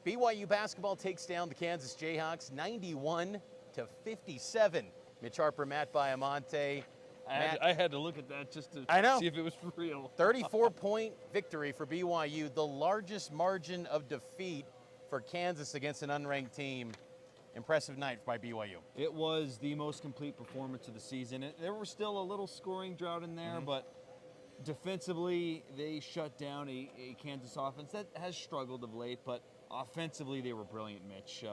BYU basketball takes down the Kansas Jayhawks 91-57. Mitch Harper, Matt Baiamonte. I had to look at that just to see if it was for real. 34-point victory for BYU, the largest margin of defeat for Kansas against an unranked team. Impressive night by BYU. It was the most complete performance of the season. There was still a little scoring drought in there, but defensively they shut down a Kansas offense that has struggled of late, but offensively they were brilliant, Mitch.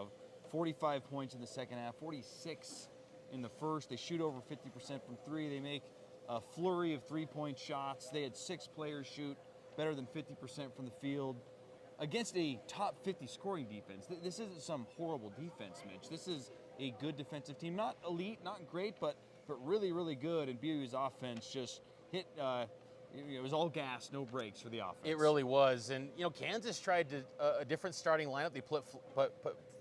45 points in the second half, 46 in the first. They shoot over 50% from three. They make a flurry of three-point shots. They had 6 players shoot better than 50% from the field against a top 50 scoring defense. This isn't some horrible defense, Mitch. This is a good defensive team. Not elite, not great, but really, really good. And BYU's offense just hit it was all gas, no brakes for the offense. It really was. And, Kansas tried a different starting lineup. They put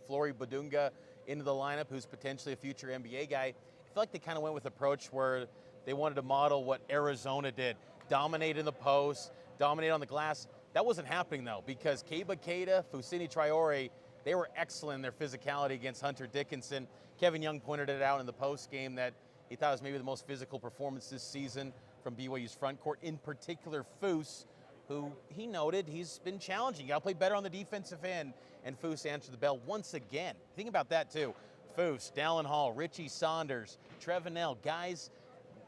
Flory Badunga into the lineup, who's potentially a future NBA guy. I feel like they kind of went with an approach where they wanted to model what Arizona did. Dominate in the post, dominate on the glass. That wasn't happening, though, because Keba Keita, Fousseyni Traore, they were excellent in their physicality against Hunter Dickinson. Kevin Young pointed it out in the post game that he thought it was maybe the most physical performance this season from BYU's front court, in particular Foose, who he noted he's been challenging. You got to play better on the defensive end, and Foose answered the bell once again. Think about that, too. Foose, Dallin Hall, Richie Saunders, Trevenell, guys,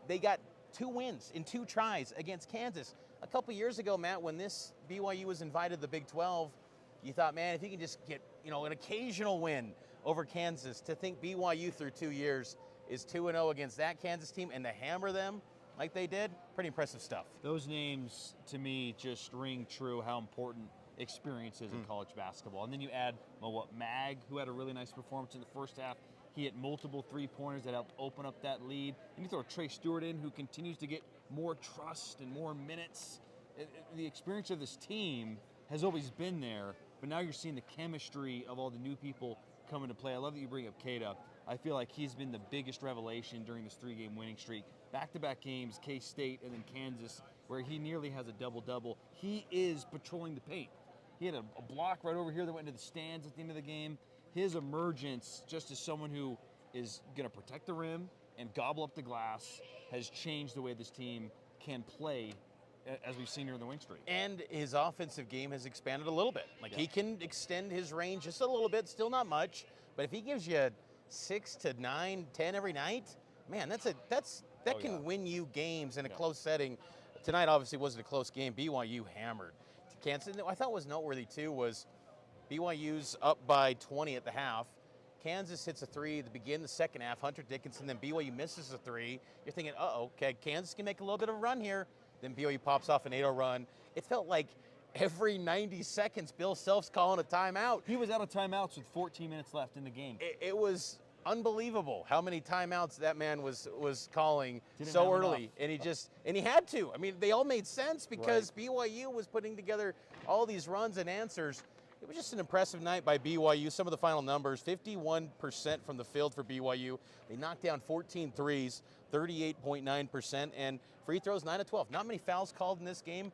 they got 2 wins in 2 tries against Kansas. A couple years ago, Matt, when this BYU was invited to the Big 12, you thought, man, if you can just get an occasional win over Kansas, to think BYU through 2 years is 2-0 against that Kansas team and to hammer them like they did, pretty impressive stuff. Those names, to me, just ring true how important experience is in college basketball. And then you add Mag, who had a really nice performance in the first half. He hit multiple three-pointers that helped open up that lead. And you throw Trey Stewart in, who continues to get more trust and more minutes. The experience of this team has always been there, but now you're seeing the chemistry of all the new people come into play. I love that you bring up Keita. I feel like he's been the biggest revelation during this 3-game winning streak. Back-to-back games, K-State and then Kansas, where he nearly has a double-double. He is patrolling the paint. He had a block right over here that went into the stands at the end of the game. His emergence, just as someone who is going to protect the rim and gobble up the glass, has changed the way this team can play, as we've seen here in the win streak. And his offensive game has expanded a little bit. He can extend his range just a little bit, still not much, but if he gives you 6 to 9, 10 every night, man, that can win you games in a close setting. Tonight obviously wasn't a close game. BYU hammered Kansas. I thought was noteworthy too was BYU's up by 20 at the half. Kansas hits a 3 at the beginning of the second half. Hunter Dickinson, then BYU misses a 3. You're thinking, okay, Kansas can make a little bit of a run here. Then BYU pops off an 8-0 run. It felt like every 90 seconds, Bill Self's calling a timeout. He was out of timeouts with 14 minutes left in the game. It was unbelievable how many timeouts that man was calling so early. Enough. And he had to. I mean, they all made sense because BYU was putting together all these runs and answers. It was just an impressive night by BYU. Some of the final numbers, 51% from the field for BYU. They knocked down 14 threes, 38.9%, and free throws 9 of 12. Not many fouls called in this game,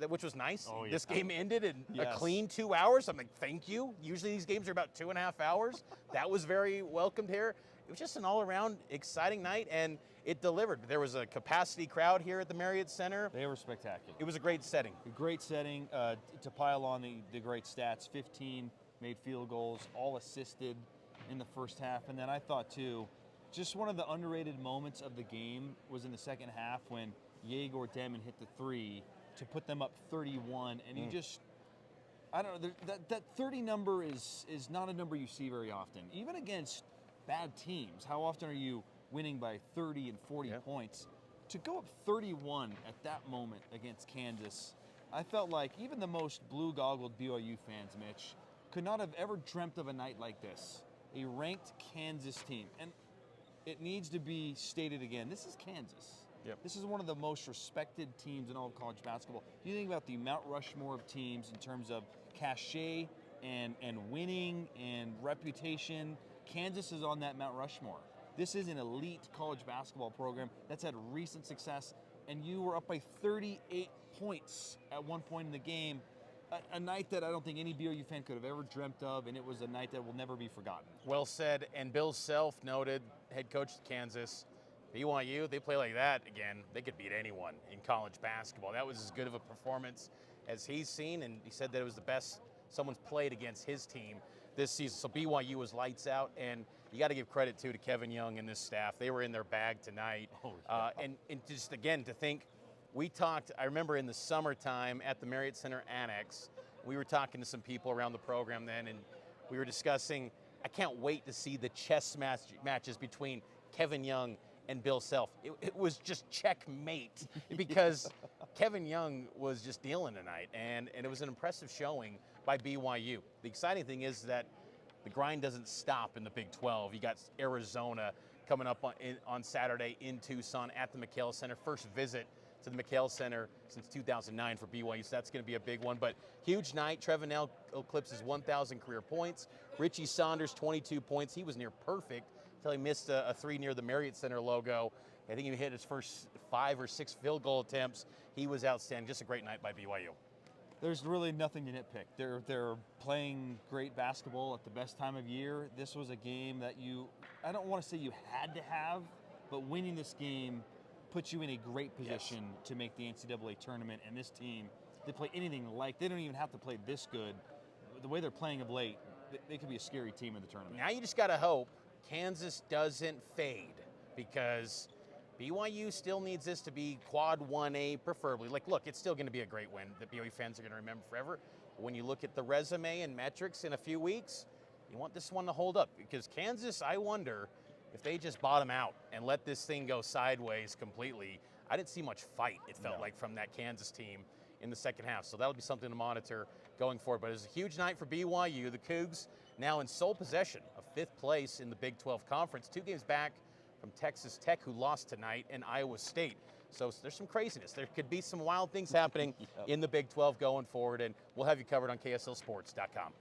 which was nice. This game ended in a clean 2 hours. I'm like, thank you. Usually these games are about 2.5 hours. That was very welcomed here. It was just an all-around exciting night, and it delivered. There was a capacity crowd here at the Marriott Center. They were spectacular. It was a great setting. A great setting. To pile on the great stats, 15 made field goals, all assisted in the first half. And then I thought, too, just one of the underrated moments of the game was in the second half when Yegor Demon hit the 3 to put them up 31. And you just, I don't know, that 30 number is not a number you see very often. Even against bad teams, how often are you winning by 30 and 40 points? To go up 31 at that moment against Kansas, I felt like even the most blue-goggled BYU fans, Mitch, could not have ever dreamt of a night like this. A ranked Kansas team. And it needs to be stated again, this is Kansas. This is one of the most respected teams in all of college basketball. You think about the Mount Rushmore of teams in terms of cachet and winning and reputation. Kansas is on that Mount Rushmore. This is an elite college basketball program that's had recent success, and you were up by 38 points at one point in the game. a night that I don't think any BYU fan could have ever dreamt of, and it was a night that will never be forgotten. Well said. And Bill Self noted, head coach of Kansas, BYU, they play like that again, they could beat anyone in college basketball. That was as good of a performance as he's seen, and he said that it was the best someone's played against his team this season. So BYU was lights out, and you got to give credit to Kevin Young and this staff. They were in their bag tonight. Oh, yeah. And just again to think, we talked, I remember in the summertime at the Marriott Center Annex, we were talking to some people around the program then, and we were discussing, I can't wait to see the chess matches between Kevin Young and Bill Self. It was just checkmate because Kevin Young was just dealing tonight, and it was an impressive showing by BYU. The exciting thing is that the grind doesn't stop in the Big 12. You got Arizona coming up on Saturday in Tucson at the McKale Center. First visit to the McKale Center since 2009 for BYU, so that's going to be a big one. But huge night. Trevenell eclipses 1,000 career points. Richie Saunders, 22 points. He was near perfect until he missed a three near the Marriott Center logo. I think he hit his first 5 or 6 field goal attempts. He was outstanding. Just a great night by BYU. There's really nothing to nitpick. They're playing great basketball at the best time of year. This was a game that I don't want to say you had to have, but winning this game puts you in a great position to make the NCAA tournament. And this team, they play anything like, they don't even have to play this good. The way they're playing of late, they could be a scary team in the tournament. Now you just got to hope Kansas doesn't fade, because BYU still needs this to be quad 1A preferably. Like, look, it's still going to be a great win that BYU fans are going to remember forever. But when you look at the resume and metrics in a few weeks, you want this one to hold up, because Kansas, I wonder if they just bottom out and let this thing go sideways completely. I didn't see much fight, it felt like, from that Kansas team in the second half. So that'll be something to monitor going forward. But it was a huge night for BYU. The Cougs now in sole possession of 5th place in the Big 12 Conference, 2 games back from Texas Tech, who lost tonight, and Iowa State. So there's some craziness. There could be some wild things happening in the Big 12 going forward, and we'll have you covered on KSLSports.com.